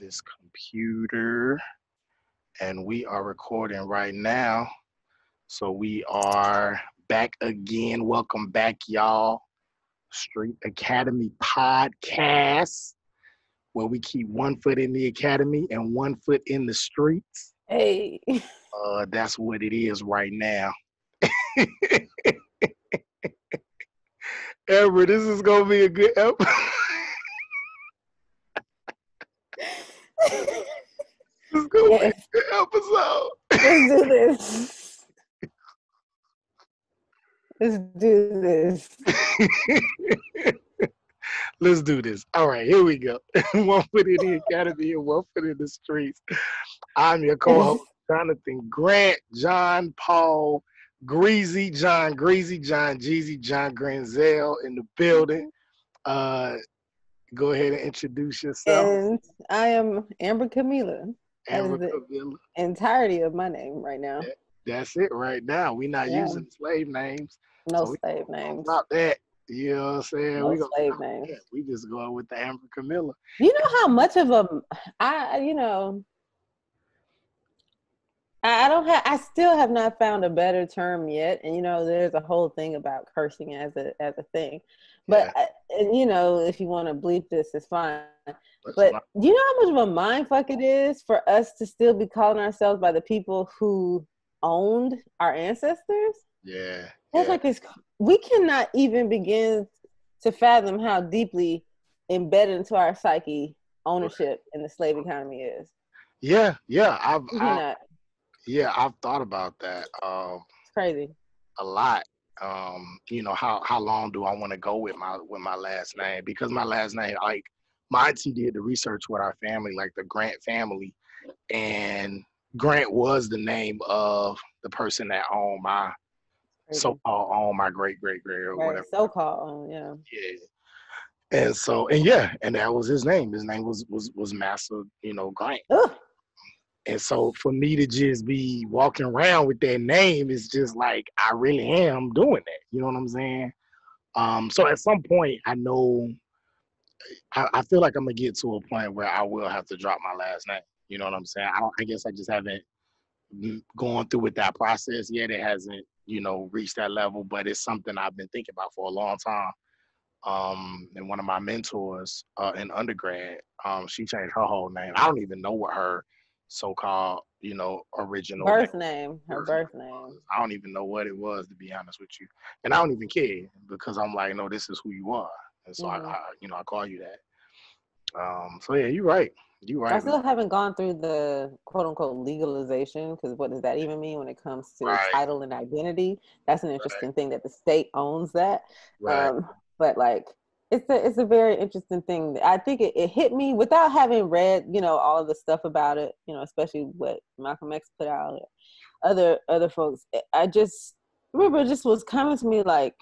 this computer, and we are recording right now. So we are back again. Welcome back, y'all. Street Academy Podcast, where we keep one foot in the academy and one foot in the streets. Hey. That's what it is right now. Amber, this is gonna be a good episode. This is gonna be a good episode. Let's do this. Let's do this. Let's do this. All right, here we go. One foot in the academy and one foot in the streets. I'm your co-host, Jonathan Grant, John Paul, Greasy, John Jeezy, John Granzel in the building. Go ahead and introduce yourself. And I am Amber Camila. Amber That is Camila. the entirety of my name right now. That's it right now. We're not using slave names. No slave names. Stop that. You know what I'm saying? No slave names. We just going with the Amber Camila. You know how much of a I still have not found a better term yet. And there's a whole thing about cursing as a thing. But if you want to bleep this, it's fine. But do you know how much of a mind fuck it is for us to still be calling ourselves by the people who owned our ancestors? Yeah. It's like we cannot even begin to fathom how deeply embedded into our psyche ownership in the slave economy is. Yeah. I've thought about that. It's crazy. A lot. How long do I want to go with my last name? Because my last name, like my auntie did the research with our family, like the Grant family, and Grant was the name of the person that owned my so-called owned my great or whatever. So-called, yeah. Yeah. And that was his name. His name was Master, Grant. Ugh. And so for me to just be walking around with that name is just like, I really am doing that. You know what I'm saying? So at some point, I know, I feel like I'm going to get to a point where I will have to drop my last name. You know what I'm saying? I guess I just haven't gone through with that process yet. It hasn't, reached that level, but it's something I've been thinking about for a long time. And one of my mentors in undergrad, she changed her whole name. I don't even know what her so-called, original birth name. Her birth name. I don't even know what it was, to be honest with you. And I don't even care because I'm like, no, this is who you are. And so I call you that. So yeah, you're right. You're right. I still haven't gone through the quote unquote legalization, because what does that even mean when it comes to title and identity? That's an interesting thing that the state owns that. Right. But like, it's a very interesting thing. I think it hit me without having read, all of the stuff about it, especially what Malcolm X put out, other folks. I just remember it just was coming to me like,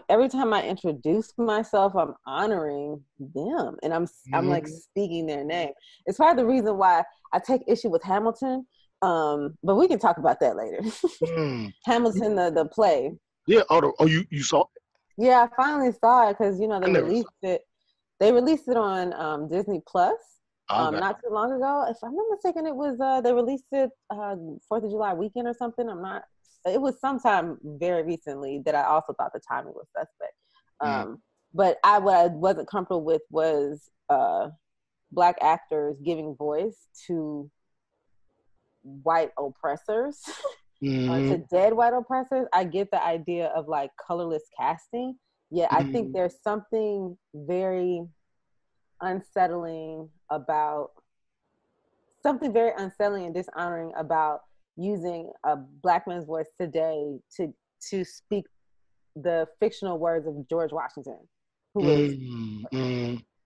every time I introduce myself, I'm honoring them, and I'm like speaking their name. It's part of the reason why I take issue with Hamilton. But we can talk about that later. Hamilton, the play. Yeah. Oh, you saw it? Yeah, I finally saw it because they released it. They released it on Disney Plus not too long ago. If I'm not mistaken, it was they released it 4th of July weekend or something. It was sometime very recently that I also thought the timing was suspect. But what I wasn't comfortable with was Black actors giving voice to white oppressors. To dead white oppressors. I get the idea of like colorless casting, yet I think there's something very unsettling and dishonoring about using a Black man's voice today to speak the fictional words of George Washington, who was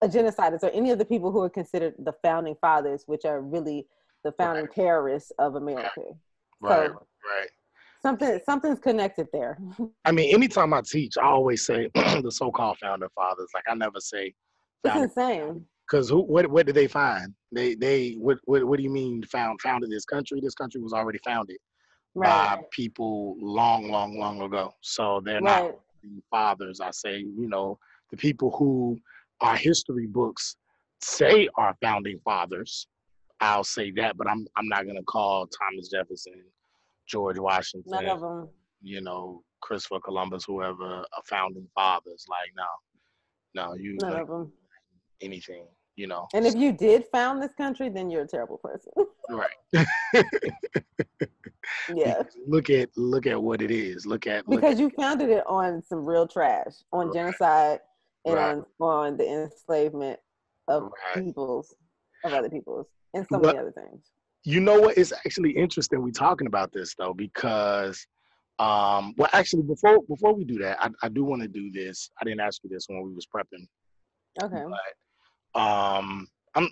a genocidist, or any of the people who are considered the founding fathers, which are really the founding terrorists of America. Right. Something's connected there. I mean, anytime I teach, I always say the so-called founding fathers. Like, I never say it's insane. Because what did they find? What do you mean founded this country? This country was already founded by people long ago. So they're not the fathers. I say, the people who our history books say our founding fathers. I'll say that, but I'm not gonna call Thomas Jefferson, George None Washington, of them. Christopher Columbus, whoever, a founding fathers. Like, no, you None know of them. anything, And if you did found this country, then you're a terrible person. right. Yeah. Because look at what it is. Because you founded it on some real trash, on right, genocide, and right, on the enslavement of right. other peoples, and so Well, many other things. you know what? It's actually interesting we talking about this though, because well, actually, before we do that, I do want to do this. I didn't ask you this when we was prepping, Okay. but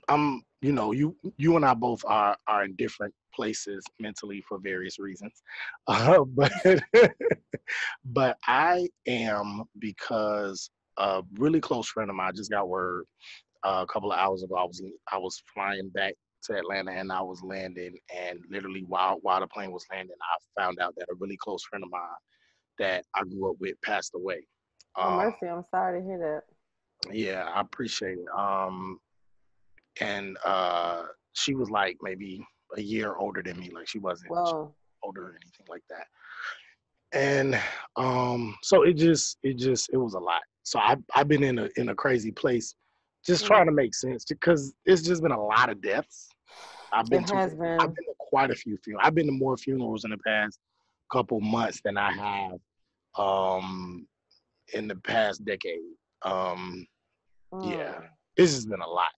I'm you and I both are in different places mentally for various reasons, but but I am, because a really close friend of mine just got word a couple of hours ago. I was flying back to Atlanta, and I was landing, and literally while the plane was landing, I found out that a really close friend of mine that I grew up with passed away. Oh, Um, mercy. I'm sorry to hear that. yeah, I appreciate it. And she was like maybe a year older than me. Like, she wasn't Well, older or anything like that. And so it was a lot. So I've been in a crazy place, just trying to make sense, because it's just been a lot of deaths. I've it been to has I've been. been to quite a few funerals. I've been to more funerals in the past couple months than I have um in the past decade. Um yeah. Mm, It's just been a lot.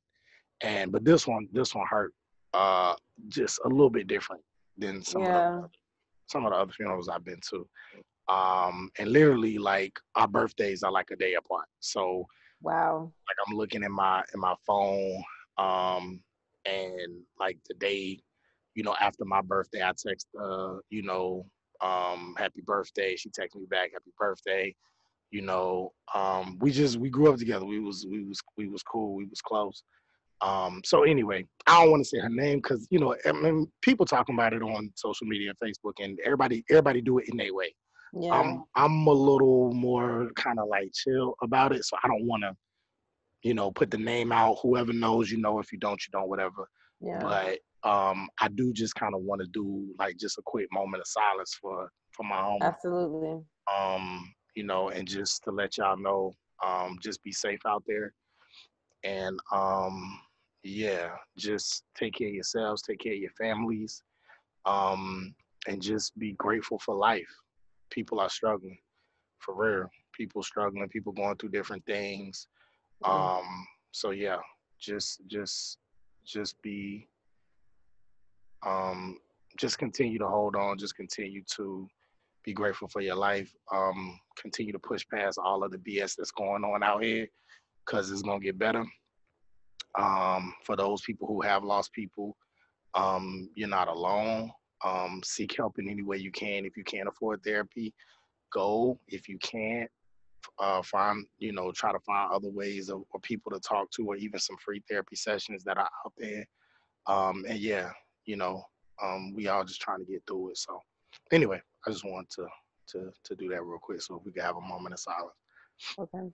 And but this one hurt just a little bit different than yeah. some of the other funerals I've been to. And literally, like, our birthdays are like a day apart. So Wow. like, I'm looking in my phone, um, and like the day, after my birthday, I text happy birthday. She texts me back, happy birthday. We grew up together. We was cool. We was close. So anyway, I don't want to say her name, because I mean, people talking about it on social media and Facebook, and everybody do it in their way. Yeah. I'm a little more kind of like chill about it, so I don't want to put the name out. Whoever knows, if you don't, you don't, whatever. Yeah. But I do just kind of want to do like just a quick moment of silence for my homie. Absolutely. And just to let y'all know, just be safe out there, and yeah, just take care of yourselves, take care of your families, um, and just be grateful for life. People are struggling, for real. People struggling, people going through different things. Mm. So yeah, just be um just continue to hold on, just continue to be grateful for your life. Continue to push past all of the BS that's going on out here, because it's gonna get better. For those people who have lost people, you're not alone. Seek help in any way you can. If you can't afford therapy, go. If you can't, try to find other ways or people to talk to, or even some free therapy sessions that are out there. And yeah, you know, we all just trying to get through it. So anyway, I just wanted to do that real quick, so we can have a moment of silence. Okay.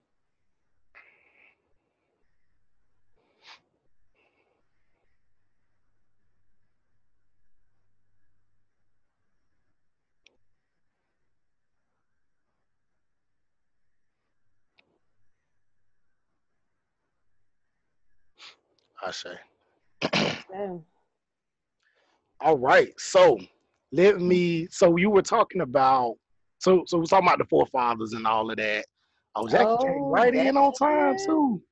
I say. Okay. All right. So you were talking about, so we're talking about the forefathers and all of that. Oh, Jackie came Oh, right in on time Jackie. too.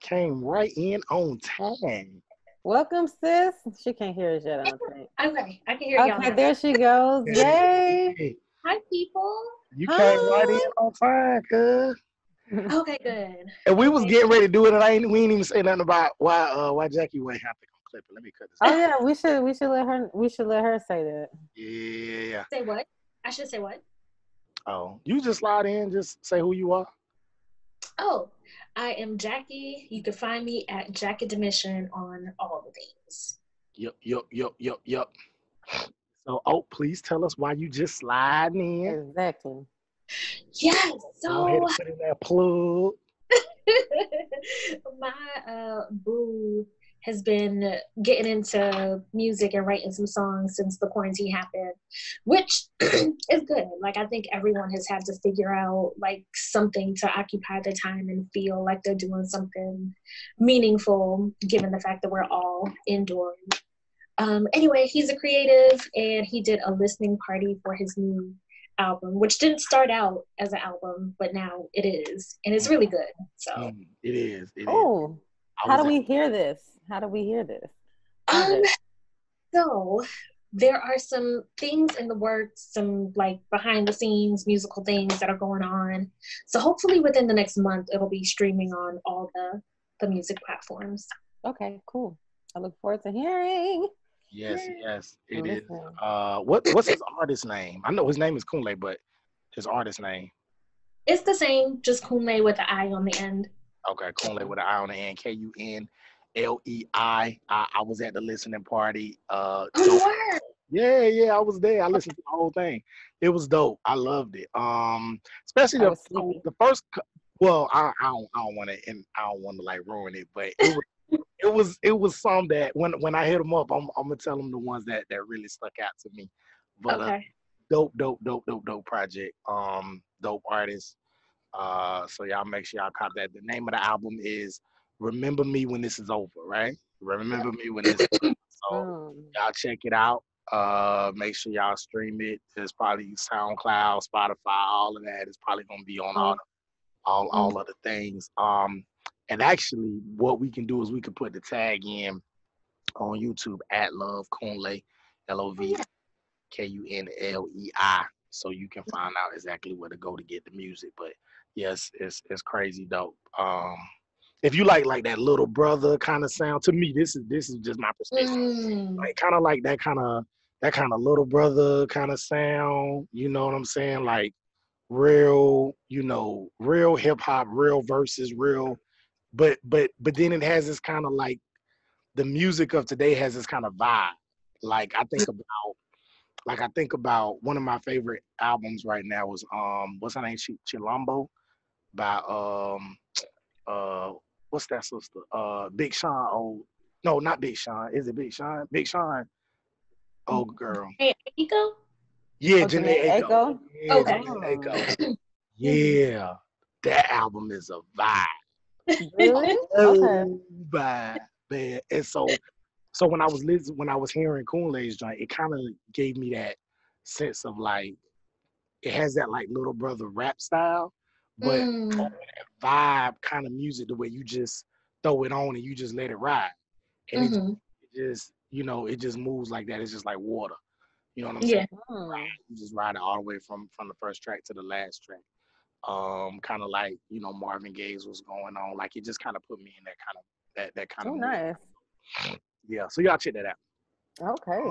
Came right in on time. Welcome, sis. She can't hear us yet, I don't think. Okay, I can hear y'all Okay, now. there she goes. Yay. Hey, Hi, people. you came right in Hi. on time, cuz. Okay, good. And we was Okay. getting ready to do it, and we ain't even say nothing about why Jackie wait. Have to clip it. Let me cut this Oh out. yeah, we should let her say that. Yeah. Say what? I should say what? Oh, you just slide in, just say who you are. Oh, I am Jackie. You can find me at Jackie Demission on all the things. Yup. So, please tell us why you just sliding in. Exactly. Yes. Go ahead So and put in that plug. My boo has been getting into music and writing some songs since the quarantine happened, which is good. Like, I think everyone has had to figure out like something to occupy their time and feel like they're doing something meaningful, given the fact that we're all indoors. Anyway, he's a creative and he did a listening party for his new album, which didn't start out as an album, but now it is. And it's really good. So it is. Oh, how do we hear this? How do we hear this? So there are some things in the works, some like behind the scenes musical things that are going on. So hopefully within the next month, it'll be streaming on all the music platforms. Okay, cool. I look forward to hearing. Yes, it is. What's his artist name? I know his name is Kunle, but his artist name? It's the same, just Kunle with the I on the end. Okay, Kunle with an I on the end. Kunlei. I was at the listening party. Yeah, I was there. I listened to the whole thing. It was dope. I loved it. Especially the first. Well, I don't want to like ruin it, but it was some that when I hit them up, I'm gonna tell them the ones that really stuck out to me. But okay. Dope project. Dope artist. So y'all make sure y'all cop that. The name of the album is Remember Me When This Is Over, right? Remember Me When This Is Over. So y'all check it out. Make sure y'all stream it. There's probably SoundCloud, Spotify, all of that. It's probably gonna be on all of the things. And actually what we can do is we can put the tag in on YouTube at Love Kunle, LOVKUNLEI. So you can find out exactly where to go to get the music. But yes, it's crazy dope. If you like that little brother kind of sound, to me, this is just my perspective. Like kind of like that kind of little brother kind of sound. You know what I'm saying? Like real, real hip hop, real verses, real. But then it has this kind of like the music of today has this kind of vibe. Like I think about one of my favorite albums right now was what's her name? Chilombo by what's that sister? Big Sean. Oh no, not Big Sean. Is it Big Sean? Big Sean. Oh girl. Hey, Eiko? Yeah, Janae Aiko. Yeah, okay. Janae Aiko. Yeah, that album is a vibe. Really? Okay. Vibe, man. And so when I was hearing Kunle's joint, it kind of gave me that sense of like it has that like little brother rap style, but that vibe kind of music, the way you just throw it on and you just let it ride, and it just it just moves like that. It's just like water. You know what I'm saying? You just ride it all the way from the first track to the last track. Kind of like Marvin Gaye's was going on. Like it just kind of put me in that kind of mood. Nice. Yeah, so y'all check that out. Okay,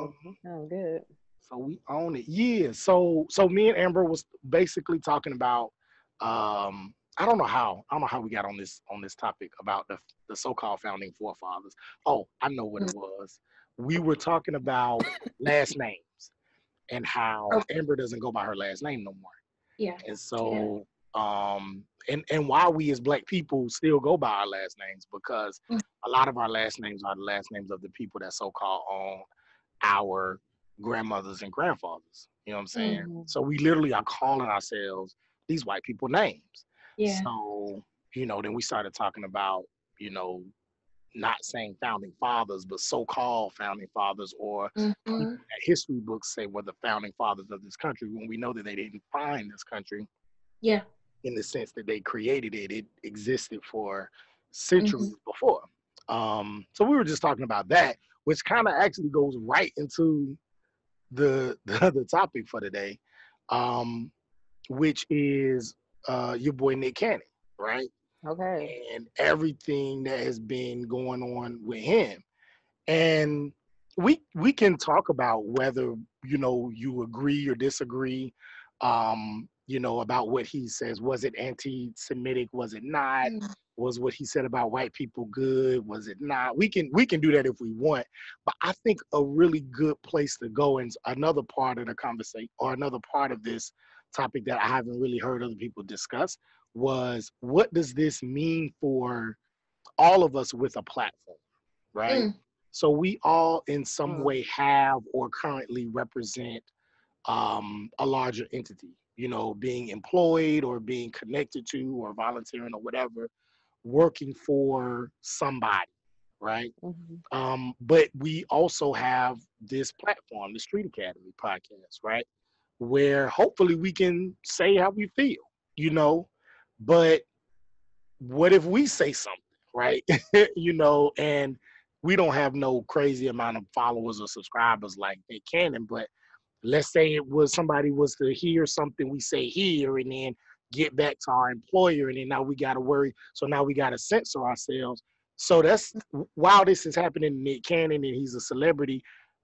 sounds good. So we own it. Yeah. So me and Amber was basically talking about I don't know how we got on this topic about the so-called founding forefathers. Oh, I know what it was. We were talking about last names and how Amber doesn't go by her last name no more. Yeah. And so and why we as Black people still go by our last names, because a lot of our last names are the last names of the people that so-called own our grandmothers and grandfathers. You know what I'm saying? So we literally are calling ourselves these white people names. Yeah. So, then we started talking about, not saying founding fathers, but so-called founding fathers, or people that history books say were the founding fathers of this country, when we know that they didn't find this country. Yeah. In the sense that they created it. It existed for centuries before. So we were just talking about that, which kind of actually goes right into the topic for today, which is your boy Nick Cannon, right? Okay. And everything that has been going on with him. And we can talk about whether, you agree or disagree, about what he says. Was it anti-Semitic? Was it not? Was what he said about white people good? Was it not? We can do that if we want. But I think a really good place to go, and another part of the conversation, or another part of this topic that I haven't really heard other people discuss, was, what does this mean for all of us with a platform, right? So we all in some way have or currently represent a larger entity, you know, being employed or being connected to or volunteering or whatever, working for somebody, right? But we also have this platform, the Street Academy podcast, right? Where hopefully we can say how we feel, you know, but what if we say something, right? You know, and we don't have no crazy amount of followers or subscribers like Nick Cannon, but let's say it was somebody was to hear something we say here and then get back to our employer, and then now we got to worry. So now we got to censor ourselves. So that's, while this is happening to Nick Cannon and he's a celebrity,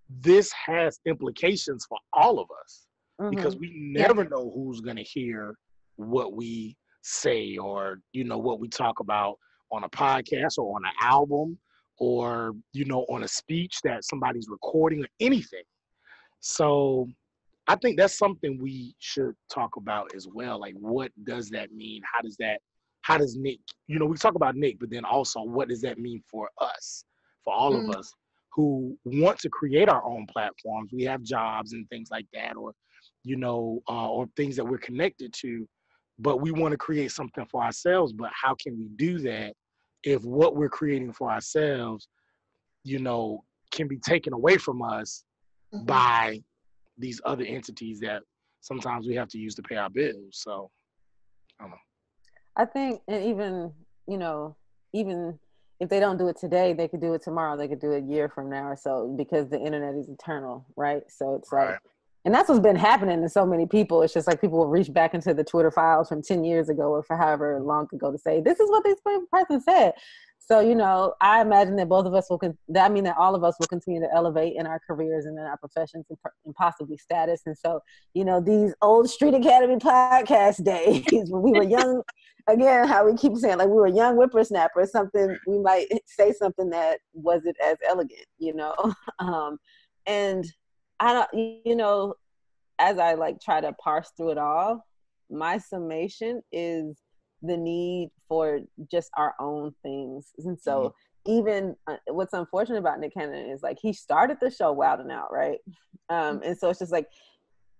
this has implications for all of us because we never know who's going to hear what we say, or, you know, what we talk about on a podcast or on an album, or, you know, on a speech that somebody's recording or anything. So I think that's something we should talk about as well. Like, what does that mean? How does Nick, you know, we talk about Nick, but then also what does that mean for us, for all of us who want to create our own platforms? We have jobs and things like that, or, you know, or things that we're connected to, but we want to create something for ourselves. But how can we do that if what we're creating for ourselves, you know, can be taken away from us by these other entities that sometimes we have to use to pay our bills? So I don't know. I think, and even, you know, even if they don't do it today, they could do it tomorrow. They could do it a year from now or so, because the internet is eternal, right? So it's like, and that's what's been happening to so many people. It's just like people will reach back into the Twitter files from 10 years ago or for however long ago to say, this is what this person said. So, you know, I imagine that both of us will, that all of us will continue to elevate in our careers and in our professions and possibly status. And so, you know, these old Street Academy podcast days when we were young, again, how we keep saying, like, we were young whippersnappers, something, we might say something that wasn't as elegant, you know? And I don't, you know, as I like try to parse through it all, my summation is the need for just our own things. And so even what's unfortunate about Nick Cannon is, like, he started the show Wild 'N Out, right? And so it's just like,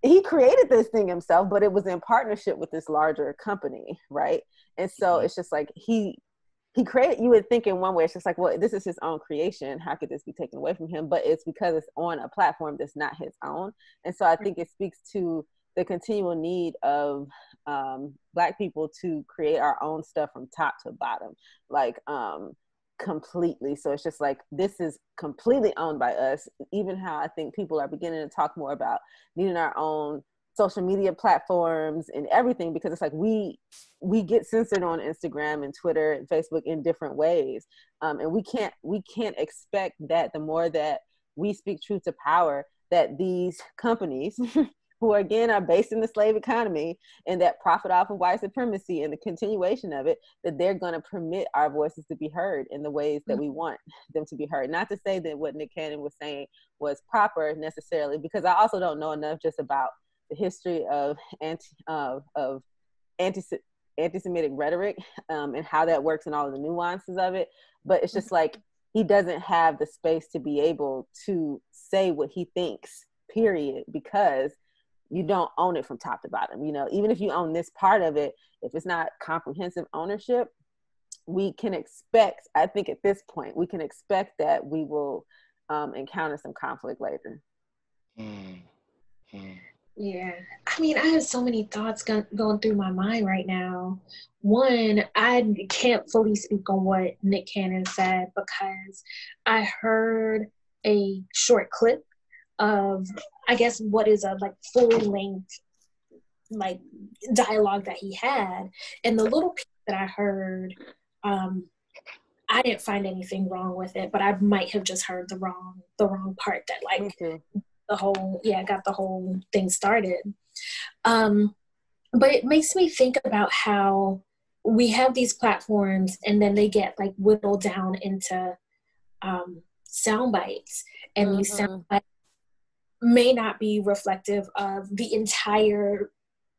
he created this thing himself, but it was in partnership with this larger company, right? And so it's just like, he created, you would think in one way, it's just like, well, this is his own creation. How could this be taken away from him? But it's because it's on a platform that's not his own. And so I think it speaks to the continual need of Black people to create our own stuff from top to bottom, like completely. So it's just like, this is completely owned by us. Even how I think people are beginning to talk more about needing our own social media platforms and everything, because it's like we get censored on Instagram and Twitter and Facebook in different ways, and we can't expect that the more that we speak truth to power, that these companies who again are based in the slave economy and that profit off of white supremacy and the continuation of it, that they're going to permit our voices to be heard in the ways that we want them to be heard. Not to say that what Nick Cannon was saying was proper necessarily, because I also don't know enough just about the history of anti-Semitic rhetoric and how that works and all of the nuances of it. But it's just like, he doesn't have the space to be able to say what he thinks, period, because you don't own it from top to bottom. You know, even if you own this part of it, if it's not comprehensive ownership, we can expect, I think at this point, we can expect that we will encounter some conflict later. Yeah. I mean, I have so many thoughts going through my mind right now. One, I can't fully speak on what Nick Cannon said because I heard a short clip of, I guess, what is a like full length like dialogue that he had, and the little piece that I heard, I didn't find anything wrong with it, but I might have just heard the wrong part that like the whole got the whole thing started. But it makes me think about how we have these platforms and then they get like whittled down into sound bites, and these sound bites may not be reflective of the entire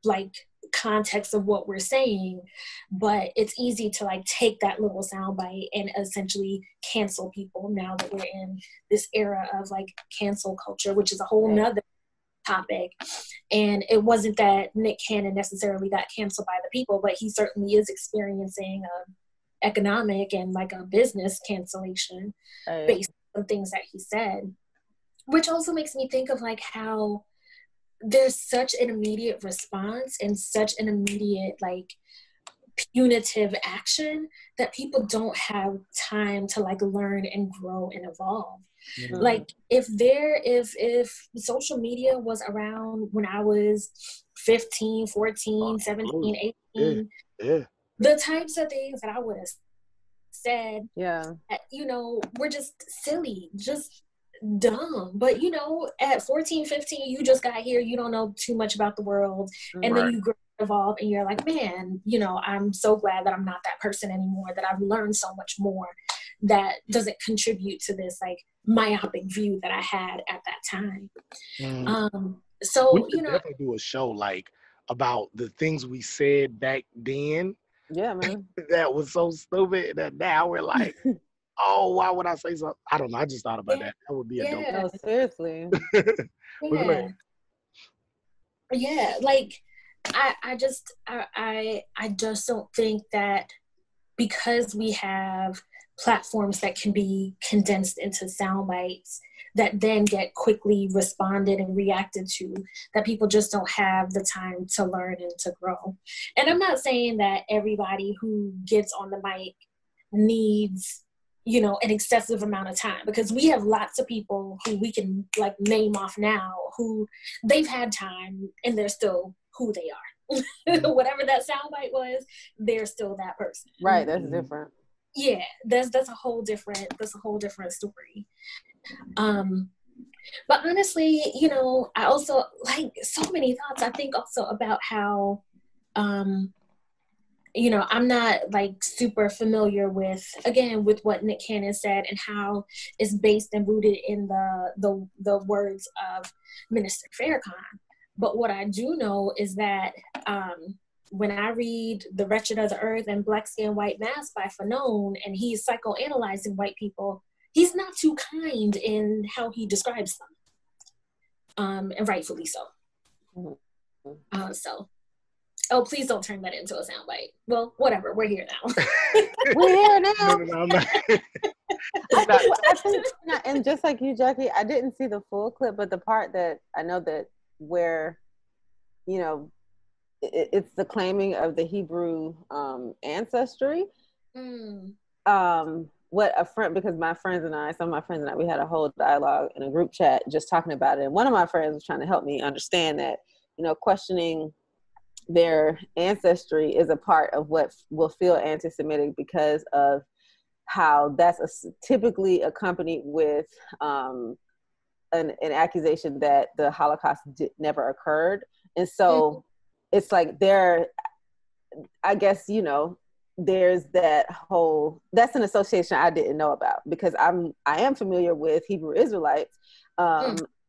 like context of what we're saying, but it's easy to like take that little soundbite and essentially cancel people now that we're in this era of like cancel culture, which is a whole nother topic. And it wasn't that Nick Cannon necessarily got canceled by the people, but he certainly is experiencing economic and like a business cancellation based on things that he said, which also makes me think of like how there's such an immediate response and such an immediate like punitive action that people don't have time to like learn and grow and evolve. Mm-hmm. Like if social media was around when I was 15, 14, 17, 18, the types of things that I would have said, you know, were just silly, just dumb. But you know, at 14, 15, you just got here, you don't know too much about the world, and then you grow, evolve, and you're like, man, you know, I'm so glad that I'm not that person anymore, that I've learned so much more that doesn't contribute to this like myopic view that I had at that time. So we could definitely do a show like about the things we said back then. Yeah, man. That was so stupid that now we're like, oh, why would I say something? I don't know. I just thought about that. That would be a dope. No, seriously. Yeah, like I just don't think that because we have platforms that can be condensed into sound bites that then get quickly responded and reacted to, that people just don't have the time to learn and to grow. And I'm not saying that everybody who gets on the mic needs, you know, an excessive amount of time, because we have lots of people who we can like name off now who they've had time and they're still who they are. Whatever that soundbite was, they're still that person. Right, that's different. Yeah, that's a whole different story. But honestly, you know, I also like so many thoughts. I think also about how you know, I'm not like super familiar with what Nick Cannon said and how it's based and rooted in the words of Minister Farrakhan. But what I do know is that when I read The Wretched of the Earth and Black Skin, White Mask by Fanon, and he's psychoanalyzing white people, he's not too kind in how he describes them. And rightfully so. Oh, please don't turn that into a soundbite. Well, whatever. We're here now. We're here now. No, I'm not. I think, and just like you, Jackie, I didn't see the full clip, but the part that I know that where, you know, it's the claiming of the Hebrew ancestry. What a friend, because some of my friends and I, we had a whole dialogue in a group chat just talking about it. And one of my friends was trying to help me understand that, you know, questioning their ancestry is a part of what will feel anti-Semitic because of how that's typically accompanied with an accusation that the Holocaust never occurred. And so it's like I guess, you know, there's that's an association I didn't know about, because I am familiar with Hebrew Israelites,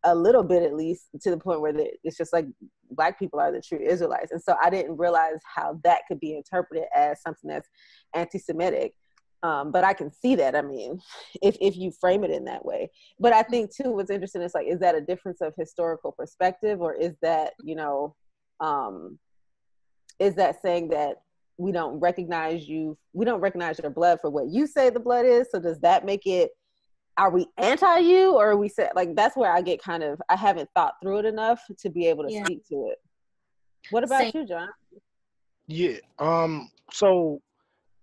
a little bit at least, to the point where it's just like Black people are the true Israelites. And so I didn't realize how that could be interpreted as something that's anti-Semitic. But I can see that, I mean, if you frame it in that way. But I think too, what's interesting is like, is that a difference of historical perspective, or is that, you know, is that saying that we don't recognize your blood for what you say the blood is? So does that make it, are we anti you, or are we say, like, that's where I get kind of, I haven't thought through it enough to be able to speak to it. What about you, John? Yeah. So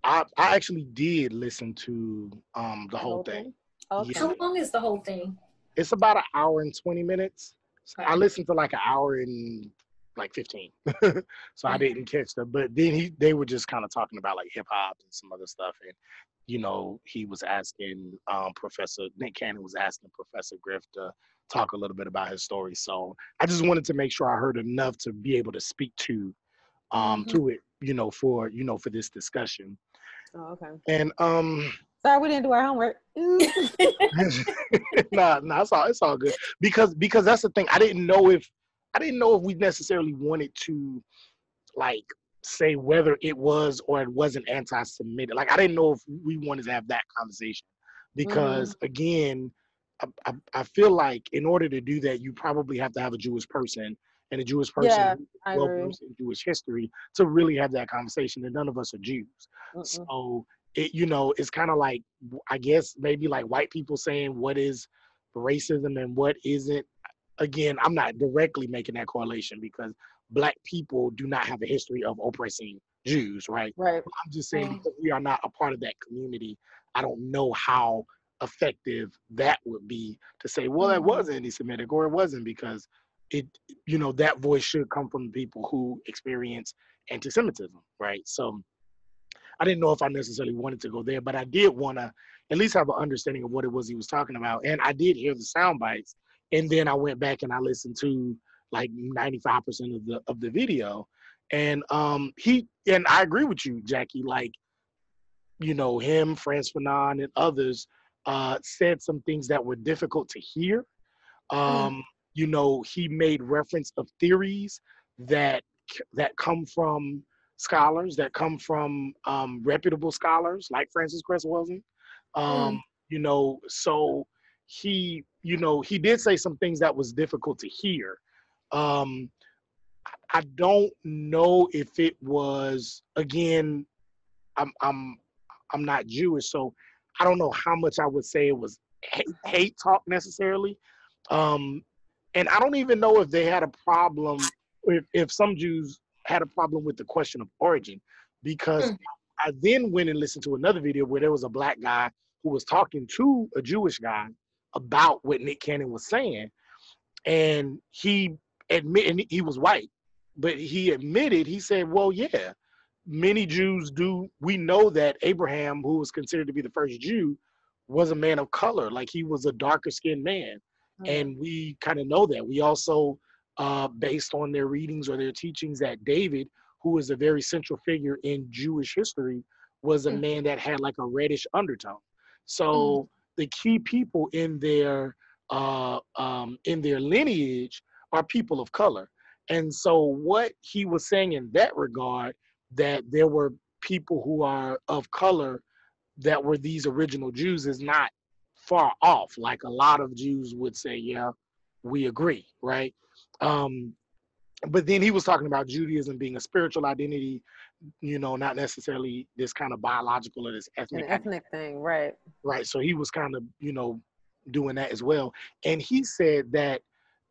I actually did listen to the whole thing. Okay. Yeah. How long is the whole thing? It's about an hour and 20 minutes. So I listened to like an hour and like 15. So I didn't catch that. But then they were just kind of talking about like hip hop and some other stuff. And, you know, he was asking Professor Nick Cannon was asking Professor Griff to talk a little bit about his story. So I just wanted to make sure I heard enough to be able to speak to it, you know, for this discussion. Oh, okay. And sorry, we didn't do our homework. Nah, it's all good. Because that's the thing. I didn't know if we necessarily wanted to like say whether it was or it wasn't anti-Semitic. Like I didn't know if we wanted to have that conversation because again, I feel like in order to do that, you probably have to have a Jewish person and a Jewish person who's well versed in Jewish history to really have that conversation. And none of us are Jews, so it it's kind of like I guess maybe like white people saying what is racism and what isn't. Again, I'm not directly making that correlation because Black people do not have a history of oppressing Jews, right? Right. But I'm just saying because we are not a part of that community, I don't know how effective that would be to say, well, it was anti-Semitic or it wasn't, because it, that voice should come from the people who experience anti-Semitism, right? So I didn't know if I necessarily wanted to go there, but I did want to at least have an understanding of what it was he was talking about. And I did hear the sound bites. And then I went back and I listened to like 95% of the video. And I agree with you, Jackie, like, him, Frantz Fanon, and others said some things that were difficult to hear. He made reference of theories that come from scholars, that come from reputable scholars like Francis Cress Welsing. So he did say some things that was difficult to hear. I don't know if it was, again, I'm not Jewish, so I don't know how much I would say it was hate talk necessarily. And I don't even know if they had a problem, if some Jews had a problem with the question of origin, because I then went and listened to another video where there was a Black guy who was talking to a Jewish guy about what Nick Cannon was saying. And he he was white, but he admitted, he said, well, yeah, many Jews do. We know that Abraham, who was considered to be the first Jew, was a man of color. Like he was a darker skinned man. And we kind of know that. We also, based on their readings or their teachings, that David, who is a very central figure in Jewish history, was a man that had like a reddish undertone. So the key people in their lineage are people of color. And so what he was saying in that regard, that there were people who are of color that were these original Jews, is not far off. Like a lot of Jews would say, yeah, we agree, right? But then he was talking about Judaism being a spiritual identity, not necessarily this kind of biological or this ethnic thing, right? Right. So he was kind of, doing that as well. And he said that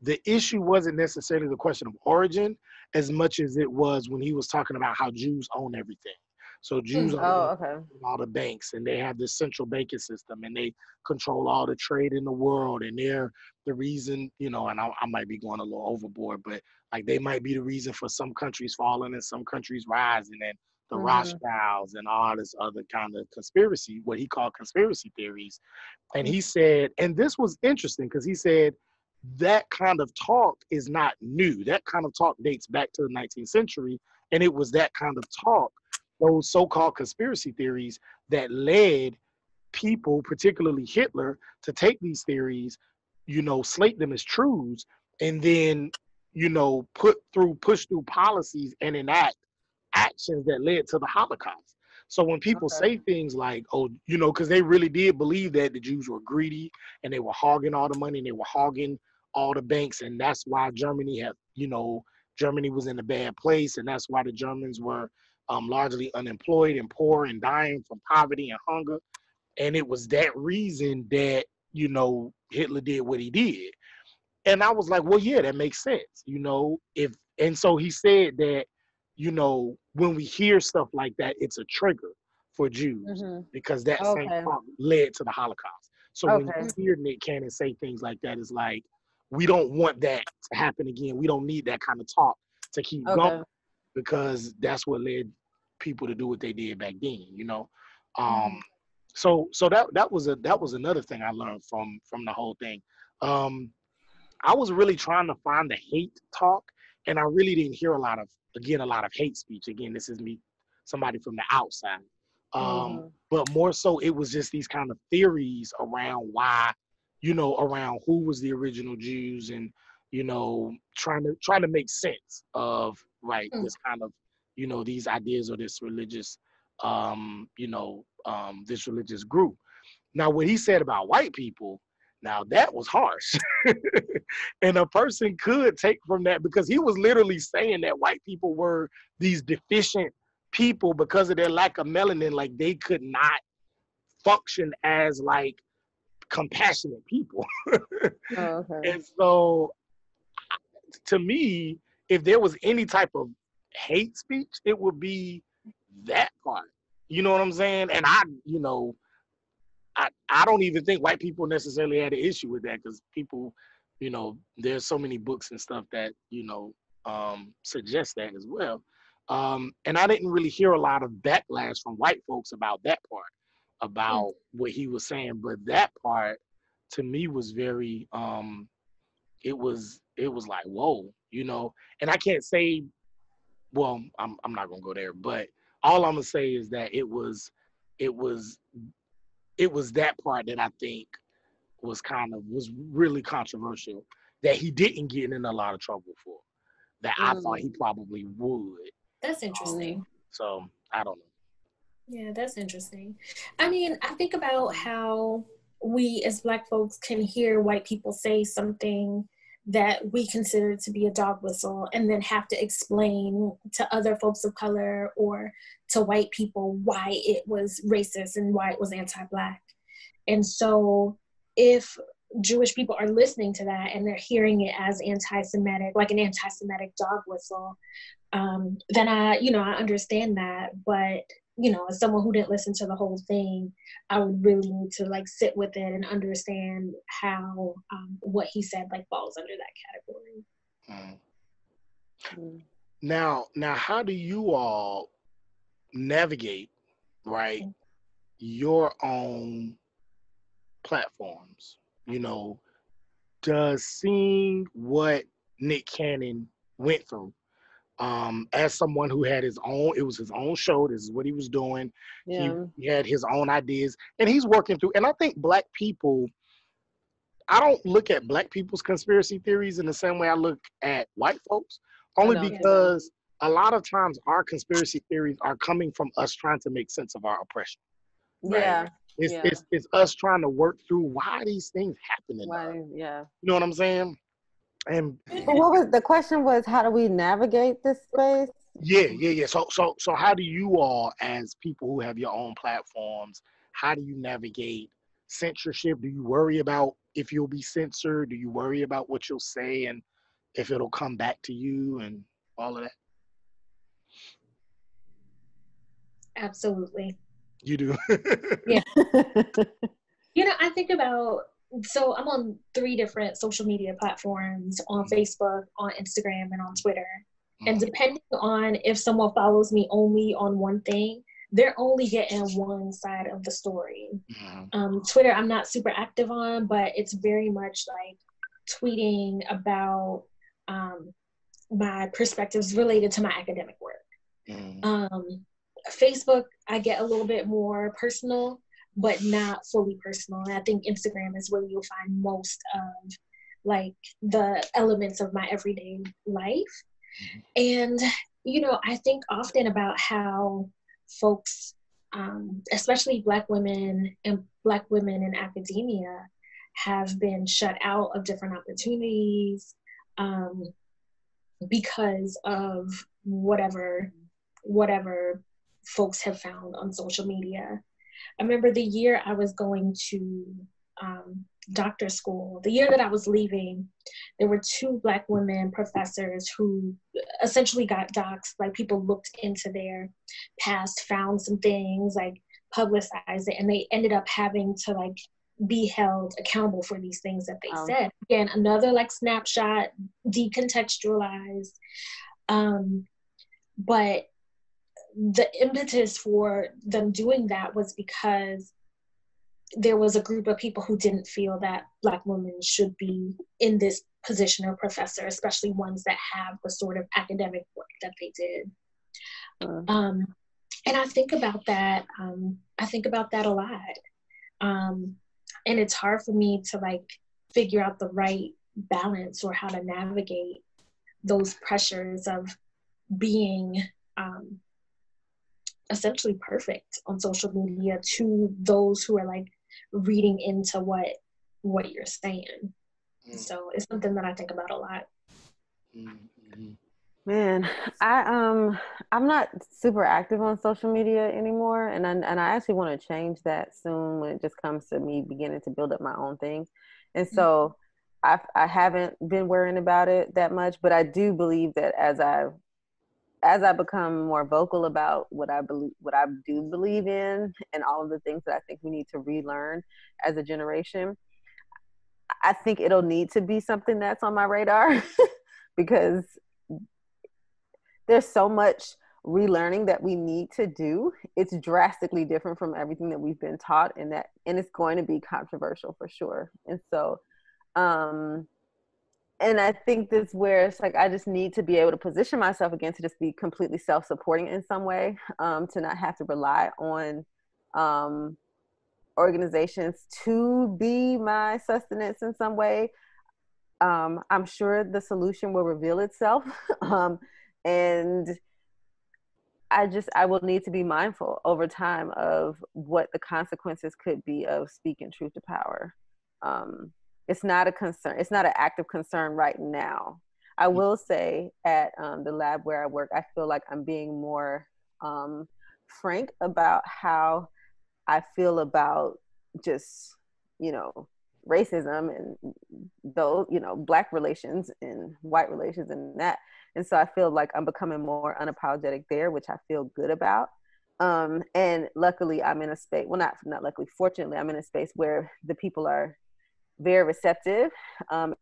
the issue wasn't necessarily the question of origin as much as it was when he was talking about how Jews own everything. So Jews are all the banks, and they have this central banking system, and they control all the trade in the world, and they're the reason, and I might be going a little overboard, but like they might be the reason for some countries falling and some countries rising, and the Rothschilds and all this other kind of conspiracy, what he called conspiracy theories. And he said, and this was interesting because he said that kind of talk is not new. That kind of talk dates back to the 19th century. And it was that kind of talk, those so-called conspiracy theories, that led people, particularly Hitler, to take these theories, slate them as truths, and then, push through policies and enact actions that led to the Holocaust. So when people say things like, oh, because they really did believe that the Jews were greedy and they were hogging all the money and they were hogging all the banks. And that's why Germany had, Germany was in a bad place. And that's why the Germans were largely unemployed and poor and dying from poverty and hunger. And it was that reason that, Hitler did what he did. And I was like, well, yeah, that makes sense. And so he said that, when we hear stuff like that, it's a trigger for Jews because that same talk led to the Holocaust. So when you hear Nick Cannon say things like that, it's like, we don't want that to happen again. We don't need that kind of talk to keep going because that's what led people to do what they did back then, So that was another thing I learned from the whole thing. I was really trying to find the hate talk, and I really didn't hear a lot of hate speech. Again, this is me, somebody from the outside. But more so, it was just these kind of theories around why, around who was the original Jews, and trying to make sense of this kind of you know, these ideas or this religious, this religious group. Now, what he said about white people, now that was harsh. And a person could take from that, because he was literally saying that white people were these deficient people because of their lack of melanin. Like, they could not function as like compassionate people. Oh, okay. And so, to me, if there was any type of hate speech, it would be that part. You know what I'm saying? And I don't even think white people necessarily had an issue with that, because people, there's so many books and stuff that, suggest that as well. And I didn't really hear a lot of backlash from white folks about that part, about what he was saying. But that part to me was very, it was like, whoa, and I can't say, well, I'm not gonna go there, but all I'm gonna say is that it was that part that I think was really controversial, that he didn't get in a lot of trouble for, that I thought he probably would. That's interesting. So I don't know. Yeah, that's interesting. I mean, I think about how we as Black folks can hear white people say something that we consider to be a dog whistle, and then have to explain to other folks of color or to white people why it was racist and why it was anti-Black. And so if Jewish people are listening to that and they're hearing it as anti-Semitic, like an anti-Semitic dog whistle, then I understand that. But, as someone who didn't listen to the whole thing, I would really need to like sit with it and understand how what he said like falls under that category. Now, how do you all navigate, right, your own platforms? Does seeing what Nick Cannon went through, as someone who had it was his own show, this is what he was doing. Yeah. He had his own ideas, and he's working through, and I think Black people, I don't look at Black people's conspiracy theories in the same way I look at white folks, only because a lot of times our conspiracy theories are coming from us trying to make sense of our oppression. Right? Yeah. It's us trying to work through why these things happening. Yeah. You know what I'm saying? And what was the question? Was how do we navigate this space? Yeah. So how do you all, as people who have your own platforms, how do you navigate censorship? Do you worry about if you'll be censored? Do you worry about what you'll say and if it'll come back to you and all of that? Absolutely. You do? Yeah. I think about, so I'm on 3 different social media platforms, on Facebook, on Instagram, and on Twitter. And depending on if someone follows me only on one thing, they're only getting one side of the story. Twitter, I'm not super active on, but it's very much like tweeting about my perspectives related to my academic work. Facebook, I get a little bit more personal, but not fully personal. And I think Instagram is where you'll find most of like the elements of my everyday life. And, I think often about how folks, especially Black women and Black women in academia, have been shut out of different opportunities because of whatever folks have found on social media. I remember the year I was going to doctor school, the year that I was leaving, there were 2 Black women professors who essentially got doxxed. Like, people looked into their past, found some things, like publicized it, and they ended up having to like be held accountable for these things that they said. Again, another like snapshot, decontextualized. But the impetus for them doing that was because there was a group of people who didn't feel that Black women should be in this position of professor, especially ones that have the sort of academic work that they did. And I think about that. I think about that a lot. And it's hard for me to like figure out the right balance or how to navigate those pressures of being essentially perfect on social media to those who are like reading into what you're saying. So it's something that I think about a lot. Man, I'm not super active on social media anymore, and I actually want to change that soon when it just comes to me beginning to build up my own thing. And so I haven't been worrying about it that much, but I do believe that as I become more vocal about what I do believe in, and all of the things that I think we need to relearn as a generation, I think it'll need to be something that's on my radar because there's so much relearning that we need to do. It's drastically different from everything that we've been taught, and it's going to be controversial for sure. And so, and I think that's where it's like I just need to be able to position myself again to just be completely self-supporting in some way, to not have to rely on organizations to be my sustenance in some way. I'm sure the solution will reveal itself. And I will need to be mindful over time of what the consequences could be of speaking truth to power. It's not a concern. It's not an active concern right now. I will say at the lab where I work, I feel like I'm being more frank about how I feel about just, racism and those, Black relations and white relations and that. And so I feel like I'm becoming more unapologetic there, which I feel good about. And luckily I'm in a space, well, not luckily, fortunately, I'm in a space where the people are very receptive and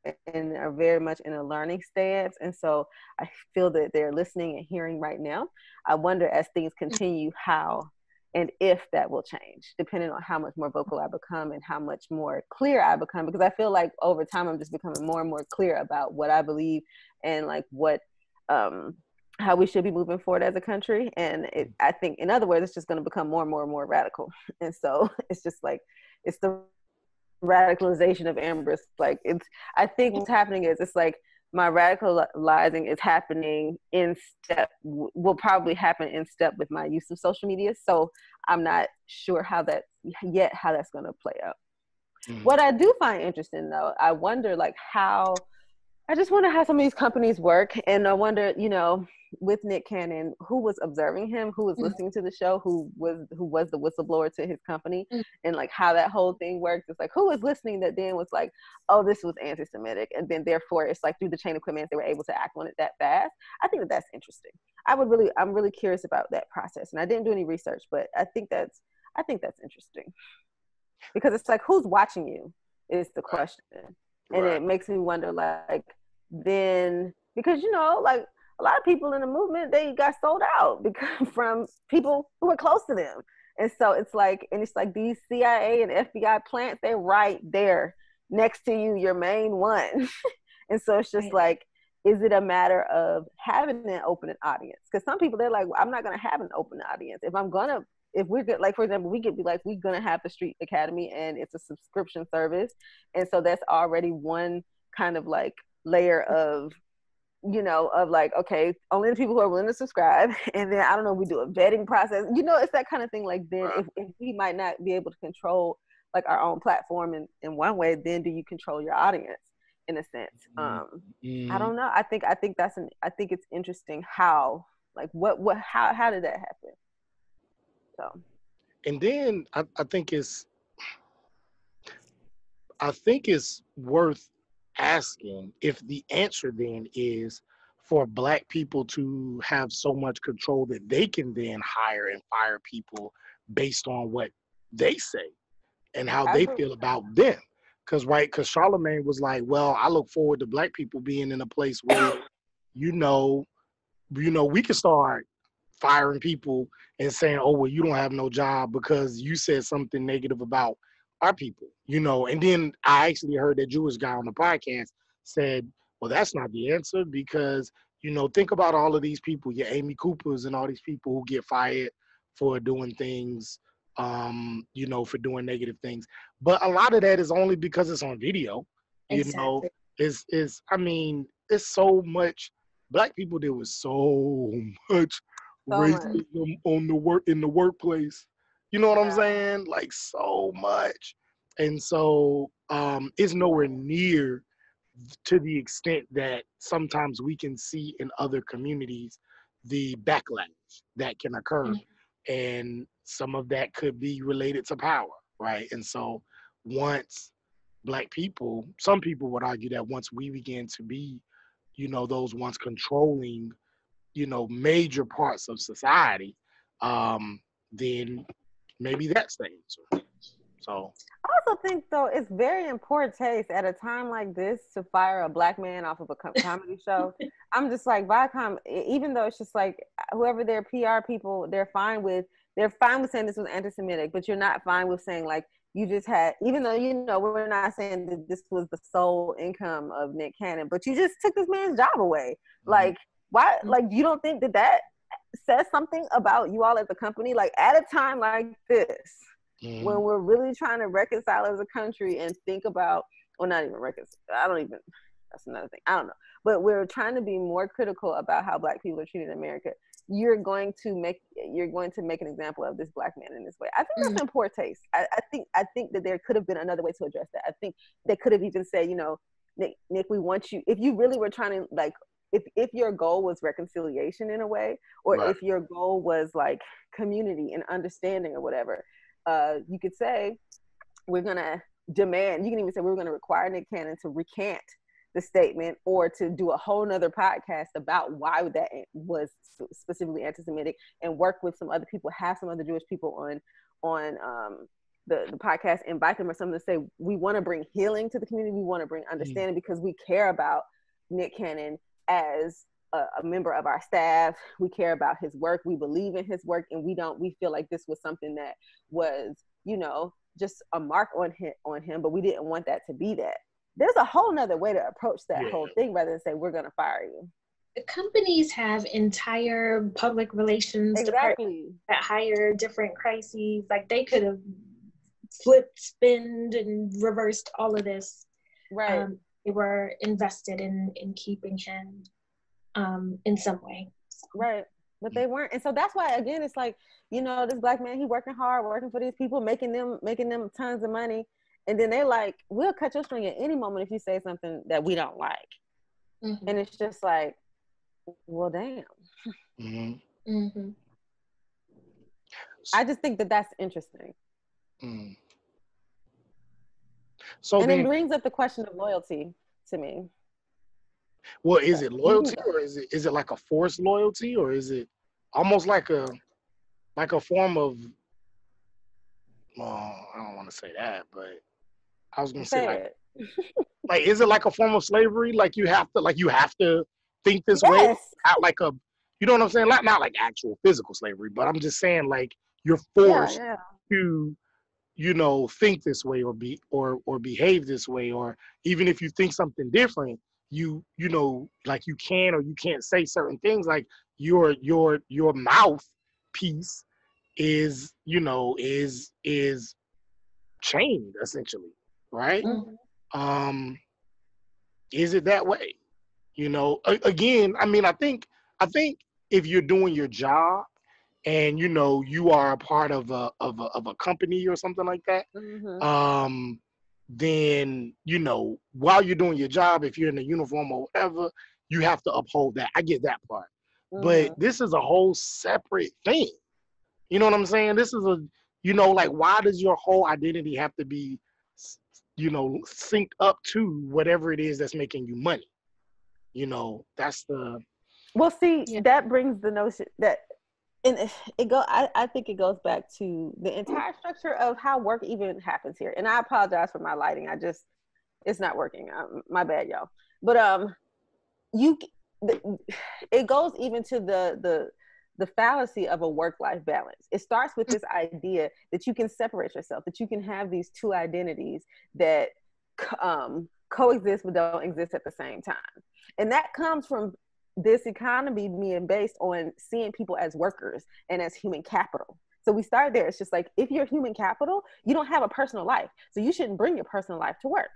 are very much in a learning stance. And so I feel that they're listening and hearing right now. I wonder as things continue how and if that will change, depending on how much more vocal I become and how much more clear I become. Because I feel like over time, I'm just becoming more and more clear about what I believe and like what, how we should be moving forward as a country. And I think, in other words, it's just going to become more and more and more radical. And so it's just like, it's the radicalization of Amber. Like, I think what's happening is it's like, my radicalizing is happening will probably happen in step with my use of social media. So I'm not sure how that's going to play out. What I do find interesting though, I wonder I just wonder how some of these companies work. And I wonder, with Nick Cannon, who was observing him, who was listening to the show, who was the whistleblower to his company, and like how that whole thing works. It's like, who was listening that then was like, oh, this was anti-Semitic. And then therefore it's like through the chain of command, they were able to act on it that fast. I think that's interesting. I'm really curious about that process. And I didn't do any research, but I think that's interesting. Because it's like, who's watching you is the question. And it makes me wonder, like, then, because, like a lot of people in the movement, they got sold out from people who are close to them. And so it's like these CIA and FBI plants, they're right there next to you, your main one. And so it's just like, is it a matter of having an open audience? Because some people, they're like, well, I'm not going to have an open audience. If we're good, like, for example, we could be like, we're going to have the Street Academy and it's a subscription service. And so that's already one kind of like layer of, of like, okay, only the people who are willing to subscribe. And then, I don't know, we do a vetting process. It's that kind of thing. Like, then if we might not be able to control like our own platform in one way, then do you control your audience in a sense? I don't know. I think it's interesting how, like, how did that happen? So, and then I think it's worth asking if the answer then is for Black people to have so much control that they can then hire and fire people based on what they say and how they feel about them. Because Charlemagne was like, well, I look forward to Black people being in a place where, we can start firing people and saying, oh, well, you don't have no job because you said something negative about our people, And then I actually heard that Jewish guy on the podcast said, well, that's not the answer because, think about all of these people, your Amy Coopers and all these people who get fired for doing things, for doing negative things. But a lot of that is only because it's on video, Exactly. It's so much. Black people, there was so much racism on in the workplace. You know what I'm saying? Like so much. And so it's nowhere near to the extent that sometimes we can see in other communities the backlash that can occur. And some of that could be related to power, right? And so once Black people, some people would argue that once we begin to be, those ones controlling, major parts of society, then maybe that's the answer. So I also think, though, it's very in poor taste at a time like this to fire a Black man off of a comedy show. I'm just like, Viacom, even though it's just like whoever their PR people, they're fine with saying this was anti-Semitic, but you're not fine with saying like you just had, even though we're not saying that this was the sole income of Nick Cannon, but you just took this man's job away. Like, why? Like, you don't think that says something about you all as a company? Like, at a time like this, when we're really trying to reconcile as a country and think about, well, not even reconcile, that's another thing, I don't know, but we're trying to be more critical about how Black people are treated in America, you're going to make an example of this Black man in this way. I think that's in poor taste. I think that there could have been another way to address that. I think they could have even said, Nick, we want you, if you really were trying to, like, if your goal was reconciliation in a way, or if your goal was like community and understanding or whatever, you could say, we're going to demand, you can even say, we're going to require Nick Cannon to recant the statement or to do a whole nother podcast about why that was specifically anti-Semitic, and work with some other people, have some other Jewish people on the podcast, invite them or something to say, we want to bring healing to the community. We want to bring understanding because we care about Nick Cannon as a member of our staff. We care about his work. We believe in his work, and we feel like this was something that was, just a mark on him, but we didn't want that to be that. There's a whole nother way to approach that whole thing rather than say, we're going to fire you. The companies have entire public relations departments that hire different crises. Like, they could have flipped, spinned, and reversed all of this. Right. They were invested in keeping him in some way. Right. But they weren't. And so that's why, again, it's like, this Black man, he working hard, working for these people, making them tons of money. And then they like, we'll cut your string at any moment if you say something that we don't like. And it's just like, well, damn. I just think that that's interesting. So and it brings up the question of loyalty to me. Well, is it loyalty, or is it like a forced loyalty, or is it almost like a form of, I don't want to say that, but I was gonna say like is it like a form of slavery? Like you have to think this way, not like a, you know what I'm saying? Not like actual physical slavery, but I'm just saying like you're forced to, think this way or behave this way, or even if you think something different, like you can or you can't say certain things, like your mouthpiece is chained essentially, right? Is it that way? Again, I mean, I think if you're doing your job and you are a part of a company or something like that, then while you're doing your job, if you're in a uniform or whatever, you have to uphold that. I get that part. But this is a whole separate thing. You know what I'm saying? This is like, why does your whole identity have to be synced up to whatever it is that's making you money? That's the... Well, see, that brings the notion that, and I think it goes back to the entire structure of how work even happens here. And I apologize for my lighting. It's not working. My bad, y'all. But it goes even to the fallacy of a work-life balance. It starts with this idea that you can separate yourself, that you can have these two identities that coexist but don't exist at the same time. And that comes from this economy being based on seeing people as workers and as human capital. So we start there. It's just like, if you're human capital, you don't have a personal life. So you shouldn't bring your personal life to work.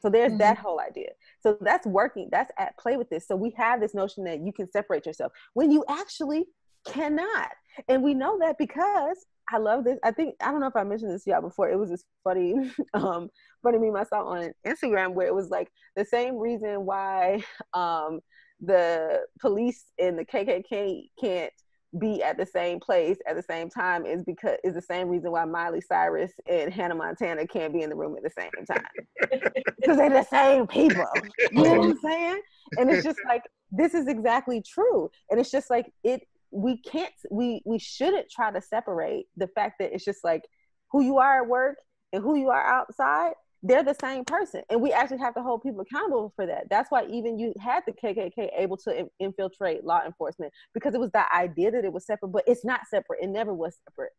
So there's that whole idea. So that's working. That's at play with this. So we have this notion that you can separate yourself when you actually Cannot. And we know that because I love this. I don't know if I mentioned this to y'all before. It was this funny meme I saw on Instagram where it was like the same reason why the police and the KKK can't be at the same place at the same time is the same reason why Miley Cyrus and Hannah Montana can't be in the room at the same time. Because they're the same people. You know what I'm saying? And it's just like, this is exactly true. And it's just like, we shouldn't try to separate the fact that it's just like who you are at work and who you are outside, they're the same person. And we actually have to hold people accountable for that. That's why even you had the KKK able to infiltrate law enforcement, because it was the idea that it was separate, but it's not separate. It never was separate.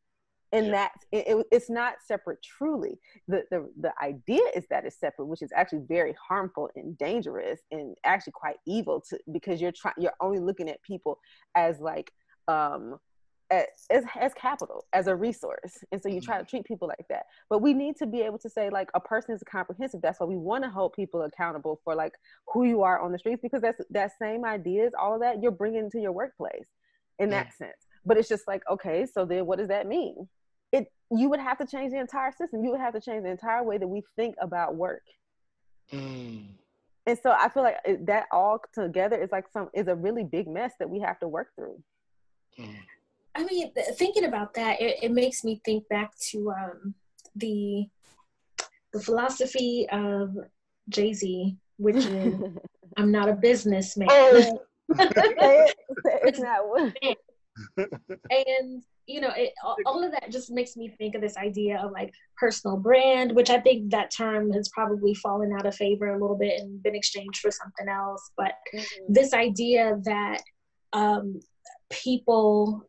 And it's not separate truly. The idea is that it's separate, which is actually very harmful and dangerous and actually quite evil because you're only looking at people as like as capital, as a resource. And so you try to treat people like that. But we need to be able to say like a person is comprehensive. That's why we want to hold people accountable for like who you are on the streets, because that same ideas, all of that you're bringing into your workplace in that sense. But it's just like, okay, so then what does that mean? You would have to change the entire system. You would have to change the entire way that we think about work. And so I feel like that all together is a really big mess that we have to work through. I mean, thinking about that, it makes me think back to the philosophy of Jay-Z, which is, I'm not a businessman. Oh. It's not. And all of that just makes me think of this idea of like personal brand, which I think that term has probably fallen out of favor a little bit and been exchanged for something else. But this idea that people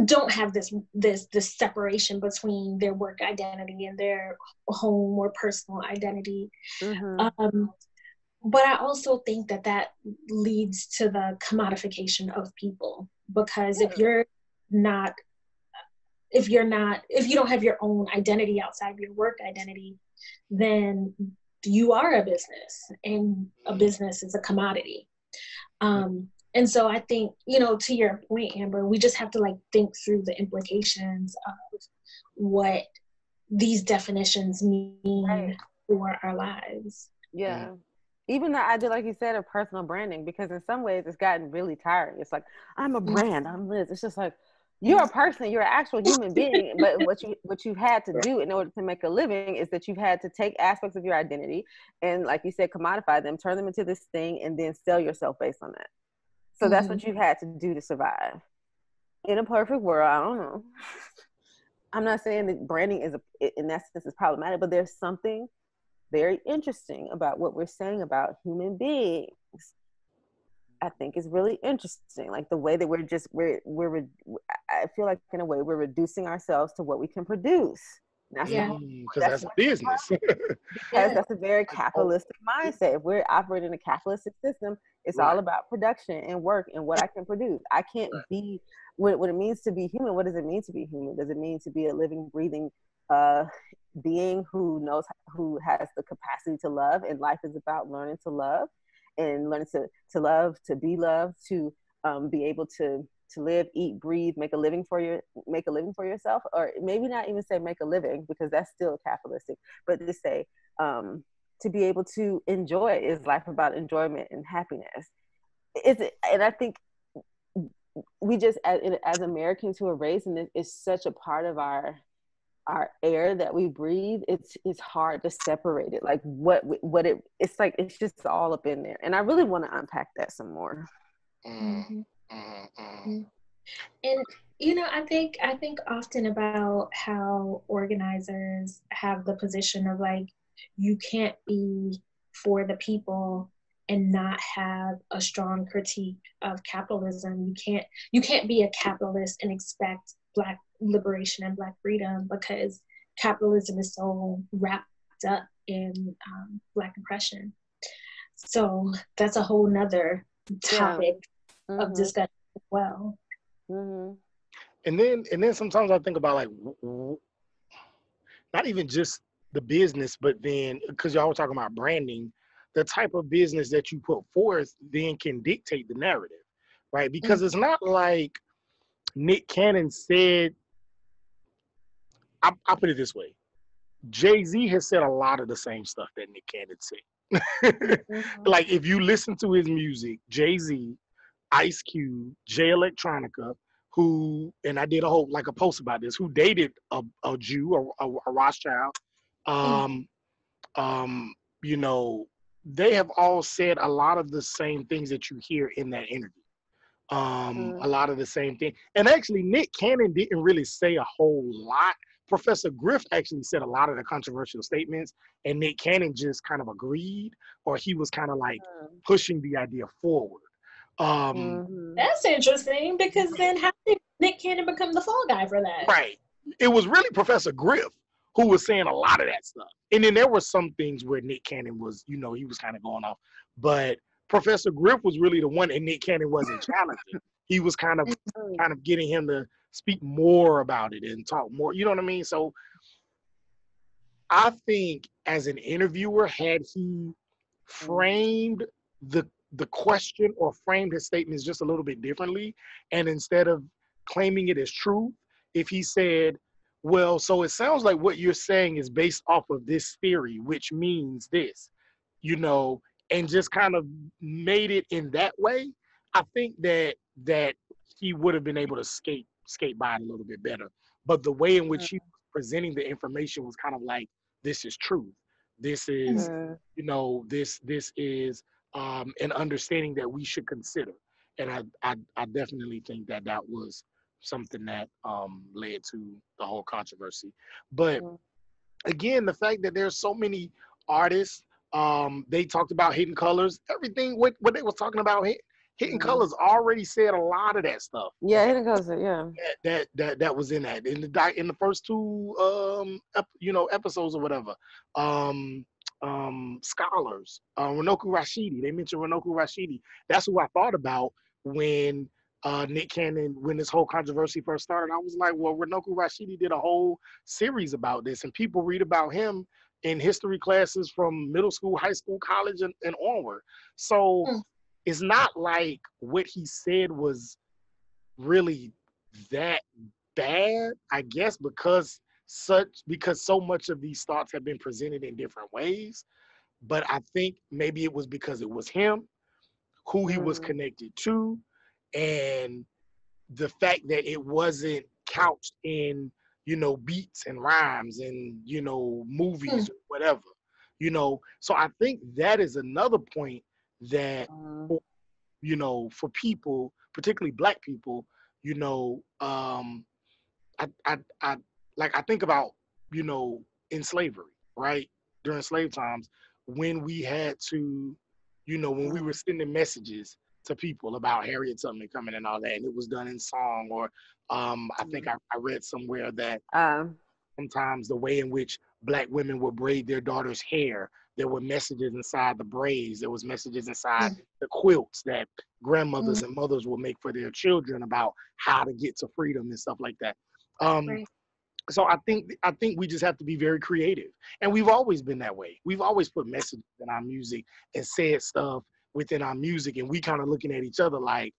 don't have this separation between their work identity and their home or personal identity. But I also think that leads to the commodification of people, because if you don't have your own identity outside of your work identity, then you are a business, and a business is a commodity. And so I think, to your point, Amber, we just have to like think through the implications of what these definitions mean for our lives. Yeah. Even the idea, like you said, of personal branding, because in some ways it's gotten really tiring. It's like, I'm a brand, I'm Liz. It's just like, you're a person, you're an actual human being. But what you've had to do in order to make a living is that you've had to take aspects of your identity and, like you said, commodify them, turn them into this thing, and then sell yourself based on that. So that's what you've had to do to survive. In a perfect world, I don't know. I'm not saying that branding in that sense is problematic, but there's something very interesting about what we're saying about human beings. I think is really interesting. Like the way that I feel like in a way we're reducing ourselves to what we can produce. Because that's business. Because that's a very capitalistic mindset. If we're operating in a capitalistic system, it's all about production and work and what I can produce. I can't be what it means to be human. What does it mean to be human? Does it mean to be a living, breathing being who has the capacity to love, and life is about learning to love and learning to love, to be loved, to be able to live, eat, breathe, make a living for yourself, or maybe not even say make a living, because that's still capitalistic, but to say to be able to enjoy. Is life about enjoyment and happiness? And I think we just as Americans who are raised in this, is such a part of our air that we breathe. It's hard to separate it. Like it's like it's just all up in there, and I really want to unpack that some more. And I think often about how organizers have the position of like, you can't be for the people and not have a strong critique of capitalism. You can't be a capitalist and expect Black liberation and Black freedom, because capitalism is so wrapped up in Black oppression. So that's a whole nother topic of discussion as well. And then sometimes I think about like, not even just the business, but then, because y'all were talking about branding, the type of business that you put forth then can dictate the narrative. right? Because it's not like Nick Cannon said, I'll put it this way. Jay-Z has said a lot of the same stuff that Nick Cannon said. Like, if you listen to his music, Jay-Z, Ice Cube, Jay Electronica, who, and I did a post about this, who dated a Jew, a Rothschild, you know, they have all said a lot of the same things that you hear in that interview. A lot of the same thing. And actually, Nick Cannon didn't really say a whole lot. Professor Griff actually said a lot of the controversial statements, and Nick Cannon just kind of agreed, or he was kind of like pushing the idea forward. That's interesting, because then how did Nick Cannon become the fall guy for that? Right. It was really Professor Griff who was saying a lot of that stuff. And then there were some things where Nick Cannon was, you know, he was kind of going off. But Professor Griff was really the one, and Nick Cannon wasn't challenging. He was kind of getting him to speak more about it and talk more. You know what I mean? So I think as an interviewer, had he framed the question or framed his statements just a little bit differently, and instead of claiming it as true, if he said, well, so it sounds like what you're saying is based off of this theory, which means this, you know, and just kind of made it in that way, I think that he would have been able to skate by it a little bit better. But the way in which he was presenting the information was kind of like, this is truth. This is, you know, this is an understanding that we should consider. And I definitely think that was something that led to the whole controversy. But again, the fact that there's so many artists, they talked about Hidden Colors, everything what they was talking about, Hidden Colors already said a lot of that stuff. Yeah, Hidden Colors, yeah. That was in that in the first two episodes or whatever. Scholars, Renoku Rashidi. They mentioned Renoku Rashidi. That's who I thought about when Nick Cannon, when this whole controversy first started. I was like, well, Renoku Rashidi did a whole series about this, and people read about him in history classes from middle school, high school, college, and onward. So it's not like what he said was really that bad, I guess, because so much of these thoughts have been presented in different ways. But I think maybe it was because it was him, who he was connected to, and the fact that it wasn't couched in, you know, beats and rhymes and, you know, movies or whatever, you know. So I think that is another point that, you know, for people, particularly Black people, you know, I think about, you know, in slavery, right? During slave times, when we had to, you know, when we were sending messages to people about Harriet Tubman coming and all that, and it was done in song, or I think I read somewhere that sometimes the way in which Black women would braid their daughters' hair, there were messages inside the braids, there was messages inside the quilts that grandmothers and mothers would make for their children about how to get to freedom and stuff like that. So I think we just have to be very creative, and we've always been that way. We've always put messages in our music and said stuff within our music, and we kind of looking at each other like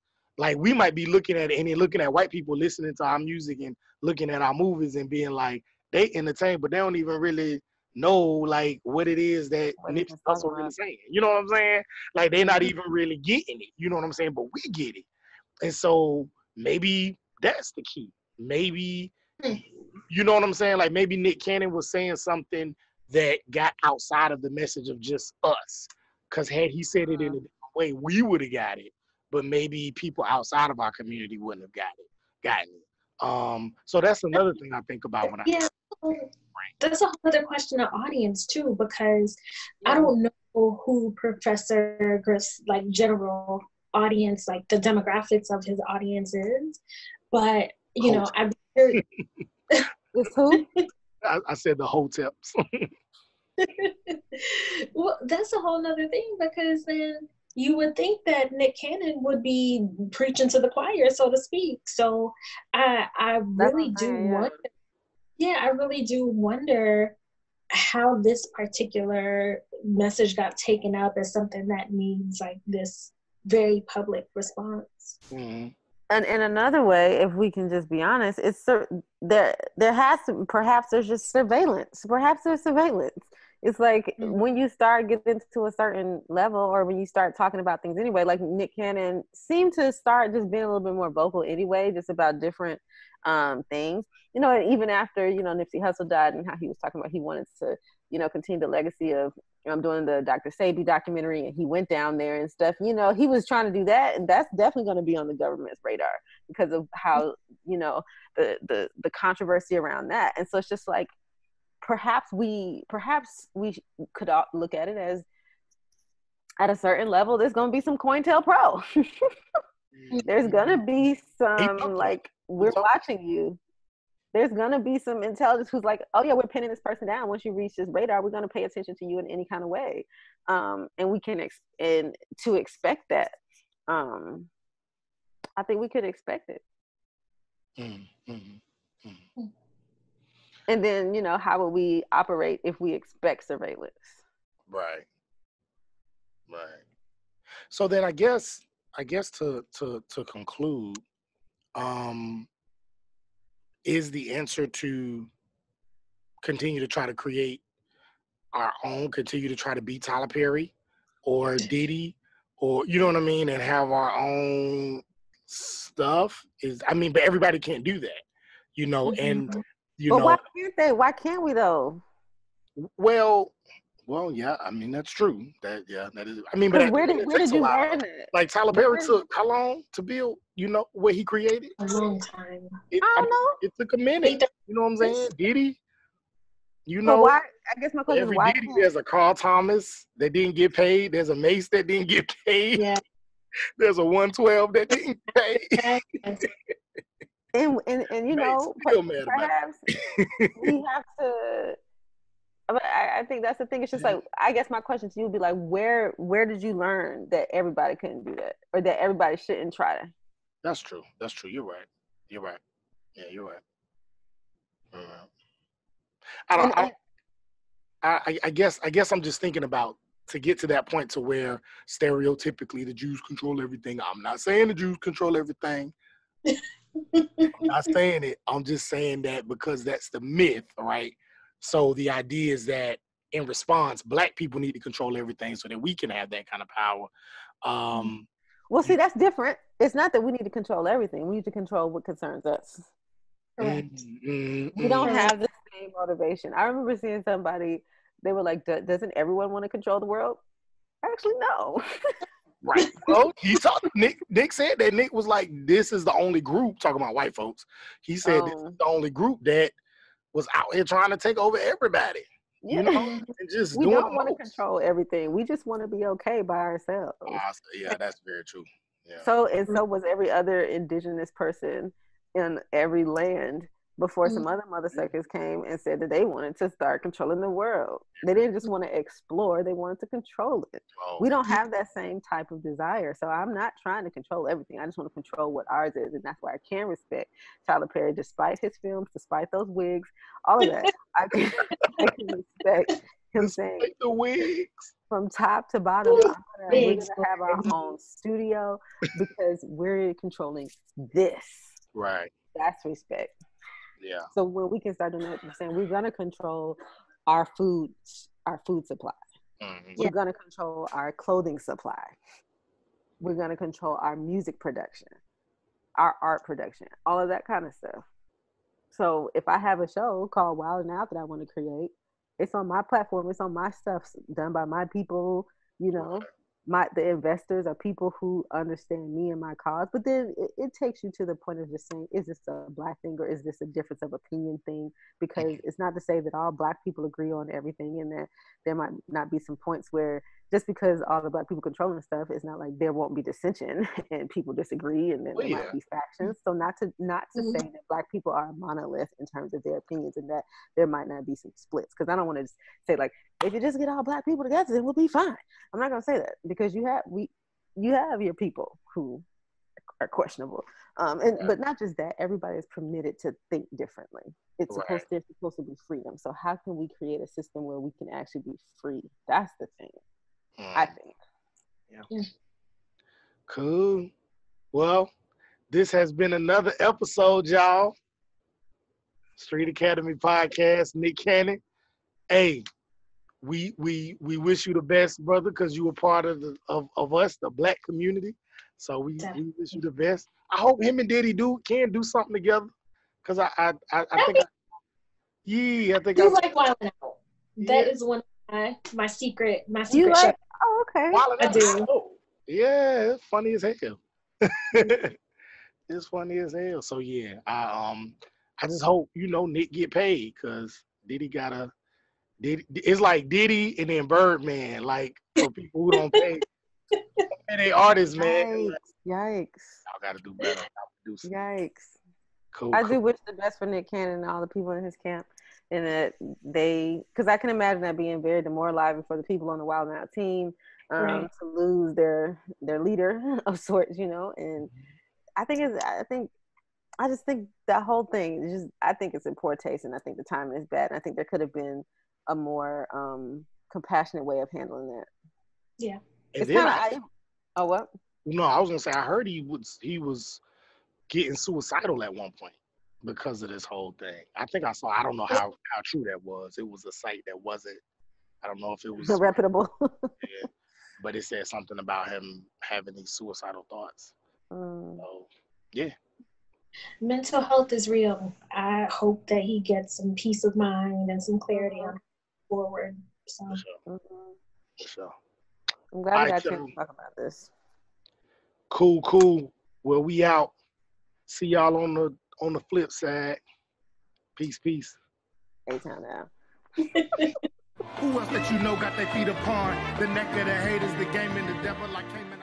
we might be looking at it and then looking at white people listening to our music and looking at our movies and being like, they entertain, but they don't even really know like what it is that Nipsey Hussle really saying. You know what I'm saying? Like they're not even really getting it. You know what I'm saying? But we get it, and so maybe that's the key. Maybe. You know what I'm saying? Like maybe Nick Cannon was saying something that got outside of the message of just us. Because had he said it in a different way, we would have got it. But maybe people outside of our community wouldn't have gotten it. So that's another thing I think about when that's a whole other question of audience too, because I don't know who Professor Griff's like general audience, like the demographics of his audience is, but you know, I've heard. It's who? I said the hoteps. Well, that's a whole nother thing, because then you would think that Nick Cannon would be preaching to the choir, so to speak. So I really do wonder. Yeah, I really do wonder how this particular message got taken up as something that means like this very public response. Mm-hmm. And in another way, if we can just be honest, it's there has to, perhaps there's just surveillance. Perhaps there's surveillance. It's like when you start getting to a certain level, or when you start talking about things anyway, like Nick Cannon seemed to start just being a little bit more vocal anyway, just about different things. You know, and even after, you know, Nipsey Hussle died and how he was talking about he wanted to, you know, continue the legacy of doing the Dr. Sebi documentary, and he went down there and stuff. You know, he was trying to do that, and that's definitely going to be on the government's radar because of how, you know, the controversy around that. And so it's just like, perhaps we could look at it as, at a certain level, there's going to be some COINTELPRO. There's going to be some, like, we're watching you. There's going to be some intelligence who's like, oh yeah, we're pinning this person down. Once you reach this radar, we're going to pay attention to you in any kind of way. And we can, and to expect that, I think we could expect it. And then, you know, how would we operate if we expect surveillance? Right. So then I guess to conclude, is the answer to continue to try to create our own, continue to try to be Tyler Perry or Diddy, or, you know what I mean, and have our own stuff? But everybody can't do that, you know, and you know. Why can't they? Why can't we though? Well, yeah, I mean, that's true. That is. I mean, but where did you learn it? Like Tyler Perry took how long to build? You know what he created? A long time. I don't know. It took a minute. You know what I'm saying? Diddy. You know, why? I guess my question is why? Diddy, there's a Carl Thomas that didn't get paid. There's a Mace that didn't get paid. Yeah. There's a 112 that didn't get paid. and you know, perhaps we have to. I think that's the thing. It's just like, I guess my question to you would be like, where did you learn that everybody couldn't do that, or that everybody shouldn't try to? That's true. You're right. Yeah, you're right. I guess I'm just thinking about, to get to that point to where stereotypically the Jews control everything. I'm not saying the Jews control everything. I'm not saying it. I'm just saying that because that's the myth, right? So the idea is that in response, Black people need to control everything so that we can have that kind of power. Well, see, that's different. It's not that we need to control everything. We need to control what concerns us. Correct. We don't have the same motivation. I remember seeing somebody, they were like, doesn't everyone want to control the world? Actually, no. Right. Well, Nick said that. Nick was like, this is the only group, talking about white folks. He said this is the only group that was out here trying to take over everybody. Yeah. You know, and just we don't want to control everything. We just want to be okay by ourselves. Yeah, that's very true. Yeah. So was every other indigenous person in every land before some other mother suckers came and said that they wanted to start controlling the world. They didn't just want to explore, they wanted to control it. We don't have that same type of desire. So I'm not trying to control everything. I just want to control what ours is. And that's why I can respect Tyler Perry, despite his films, despite those wigs, all of that. I can respect him saying the wigs. From top to bottom, we're gonna have our own studio because we're controlling this. Right. That's respect. Yeah. So when we can start doing that, we're saying we're gonna control our food supply. We're gonna control our clothing supply. We're gonna control our music production, our art production, all of that kind of stuff. So if I have a show called Wild and Out that I want to create, it's on my platform. It's on my stuff, done by my people. You know, the investors are people who understand me and my cause. But then it takes you to the point of just saying, is this a Black thing or is this a difference of opinion thing? Because it's not to say that all Black people agree on everything, and that there might not be some points where just because all the Black people controlling stuff, it's not like there won't be dissension and people disagree, and then there might be factions. So not to say that Black people are a monolith in terms of their opinions, and that there might not be some splits. Because I don't want to say like, if you just get all Black people together, then we'll be fine. I'm not gonna say that, because you have your people who are questionable, but not just that. Everybody is permitted to think differently. It's supposed to be freedom. So how can we create a system where we can actually be free? That's the thing. I think. Yeah. Cool. Well, this has been another episode, y'all. Street Academy Podcast, Nick Cannon. Hey, we wish you the best, brother, because you were part of us, the Black community. So we wish you the best. I hope him and Diddy can do something together. Cause I think I do like Wildin' Out. That is one of my secret you like, chef. Oh, okay. I do. Yeah, it's funny as hell. It's funny as hell. So yeah, I just hope Nick get paid, cause Diddy it's like Diddy and then Birdman, like for people who don't pay they artists, man. Yikes. Y'all gotta do better. Yikes. Cool. I do wish the best for Nick Cannon and all the people in his camp, and that because I can imagine that being very demoralizing for the people on the Wild 'N Out team to lose their leader of sorts, and I just think that whole thing I think it's in poor taste, and I think the timing is bad, and I think there could have been a more compassionate way of handling that. Yeah. It's kind of oh, what? No, I was gonna say I heard he was getting suicidal at one point because of this whole thing. I think I saw. I don't know how true that was. It was a site that wasn't. I don't know if it was reputable. Yeah, but it said something about him having these suicidal thoughts. So yeah. Mental health is real. I hope that he gets some peace of mind and some clarity on forward. So. For sure. I'm glad we got a chance to talk about this. Cool. Well, we out. See y'all on the flip side. Peace. A-Town now. Who else that got their feet upon the neck of the haters, the game and the devil like came in